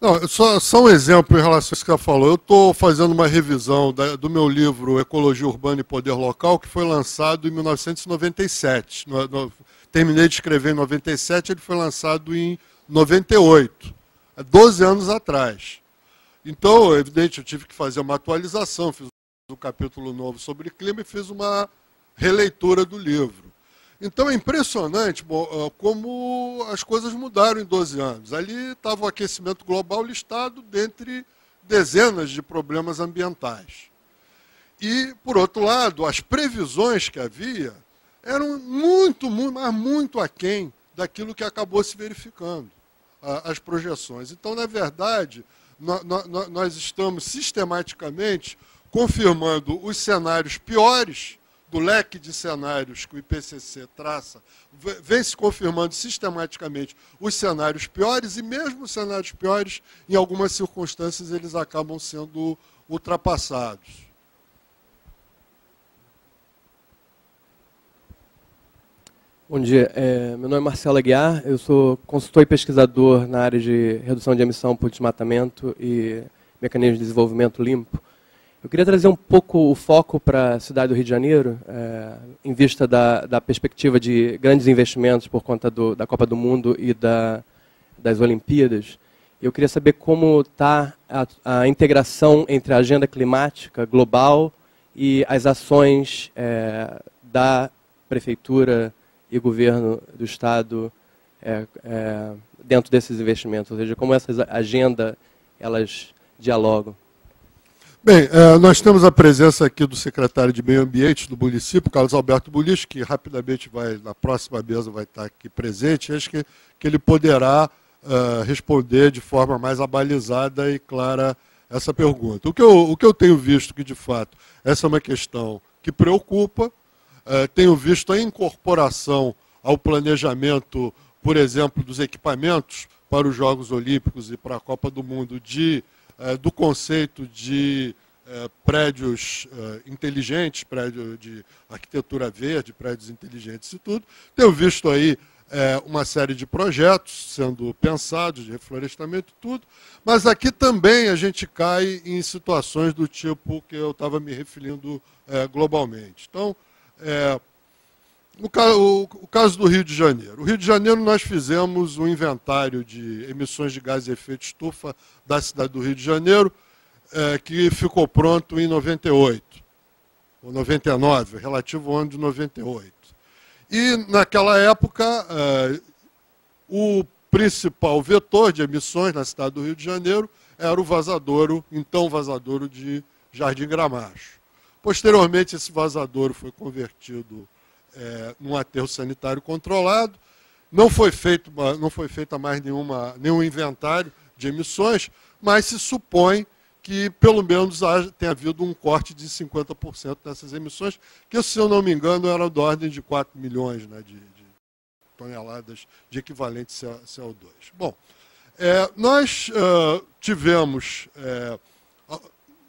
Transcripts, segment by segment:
Não, só um exemplo em relação a isso que ela falou. Eu estou fazendo uma revisão do meu livro Ecologia Urbana e Poder Local, que foi lançado em 1997. Terminei de escrever em 97, ele foi lançado em 98, 12 anos atrás. Então, é evidente, eu tive que fazer uma atualização, fiz um capítulo novo sobre clima e fiz uma releitura do livro. Então é impressionante como as coisas mudaram em 12 anos. Ali estava o aquecimento global listado dentre dezenas de problemas ambientais. E, por outro lado, as previsões que havia eram mas muito aquém daquilo que acabou se verificando, as projeções. Então, na verdade, nós estamos sistematicamente confirmando os cenários piores do leque de cenários que o IPCC traça, vem se confirmando sistematicamente os cenários piores, e mesmo os cenários piores, em algumas circunstâncias, eles acabam sendo ultrapassados. Bom dia, meu nome é Marcelo Aguiar, eu sou consultor e pesquisador na área de redução de emissão por desmatamento e mecanismos de desenvolvimento limpo. Eu queria trazer um pouco o foco para a cidade do Rio de Janeiro, em vista da perspectiva de grandes investimentos por conta da Copa do Mundo e das Olimpíadas. Eu queria saber como está a integração entre a agenda climática global e as ações da Prefeitura e governo do Estado dentro desses investimentos, ou seja, como essas agendas elas dialogam. Bem, nós temos a presença aqui do secretário de Meio Ambiente do município, Carlos Alberto Bulich, que rapidamente na próxima mesa vai estar aqui presente. Acho que ele poderá responder de forma mais abalizada e clara essa pergunta. O que eu tenho visto que, de fato, essa é uma questão que preocupa. Tenho visto a incorporação ao planejamento, por exemplo, dos equipamentos para os Jogos Olímpicos e para a Copa do Mundo do conceito de prédios inteligentes, prédio de arquitetura verde, prédios inteligentes e tudo. Tenho visto aí uma série de projetos sendo pensados, de reflorestamento e tudo, mas aqui também a gente cai em situações do tipo que eu estava me referindo globalmente. Então, o caso do Rio de Janeiro. O Rio de Janeiro, nós fizemos um inventário de emissões de gás de efeito estufa da cidade do Rio de Janeiro, que ficou pronto em 98, ou 99, relativo ao ano de 98. E, naquela época, o principal vetor de emissões na cidade do Rio de Janeiro era o vazadouro, então vazadouro de Jardim Gramacho. Posteriormente, esse vazadouro foi convertido num aterro sanitário controlado. Não foi feita mais nenhum inventário de emissões, mas se supõe que, pelo menos, tenha havido um corte de 50% dessas emissões, que, se eu não me engano, era da ordem de 4 milhões de toneladas de equivalente CO2. Bom, nós tivemos,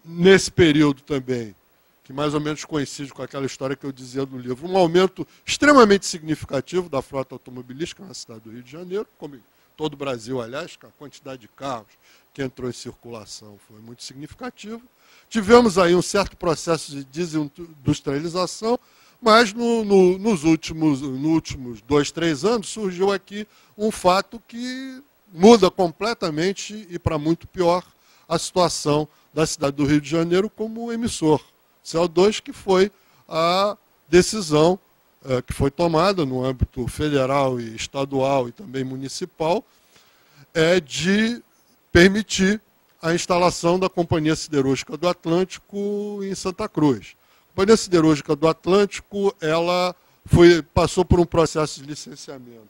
nesse período também, que mais ou menos coincide com aquela história que eu dizia no livro, um aumento extremamente significativo da frota automobilística na cidade do Rio de Janeiro, como em todo o Brasil, aliás, a quantidade de carros que entrou em circulação foi muito significativa. Tivemos aí um certo processo de desindustrialização, mas nos últimos 2, 3 anos surgiu aqui um fato que muda completamente e para muito pior a situação da cidade do Rio de Janeiro como emissor. CO2, que foi a decisão que foi tomada no âmbito federal e estadual e também municipal, de permitir a instalação da Companhia Siderúrgica do Atlântico em Santa Cruz. A Companhia Siderúrgica do Atlântico passou por um processo de licenciamento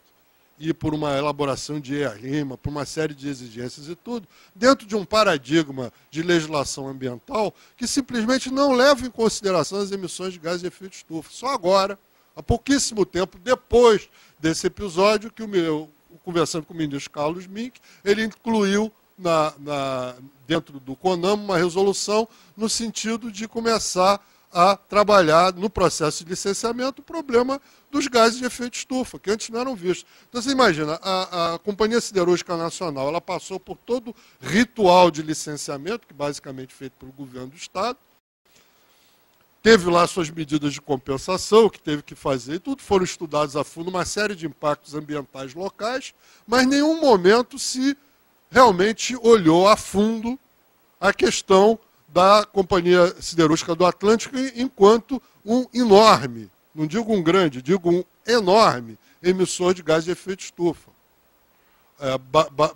e por uma elaboração de EA-RIMA, por uma série de exigências e tudo, dentro de um paradigma de legislação ambiental que simplesmente não leva em consideração as emissões de gases de efeito estufa. Só agora, há pouquíssimo tempo depois desse episódio, que conversando com o ministro Carlos Mink, ele incluiu dentro do CONAMA uma resolução no sentido de começar a trabalhar no processo de licenciamento o problema dos gases de efeito estufa, que antes não eram vistos. Então, você imagina, a Companhia Siderúrgica Nacional ela passou por todo ritual de licenciamento, que basicamente feito pelo governo do Estado, teve lá suas medidas de compensação, o que teve que fazer, e tudo foram estudados a fundo, uma série de impactos ambientais locais, mas em nenhum momento se realmente olhou a fundo a questão da Companhia Siderúrgica do Atlântico enquanto um enorme, não digo um grande, digo um enorme emissor de gás de efeito estufa.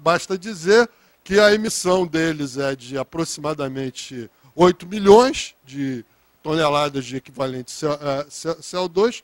Basta dizer que a emissão deles é de aproximadamente 8 milhões de toneladas de equivalente CO2,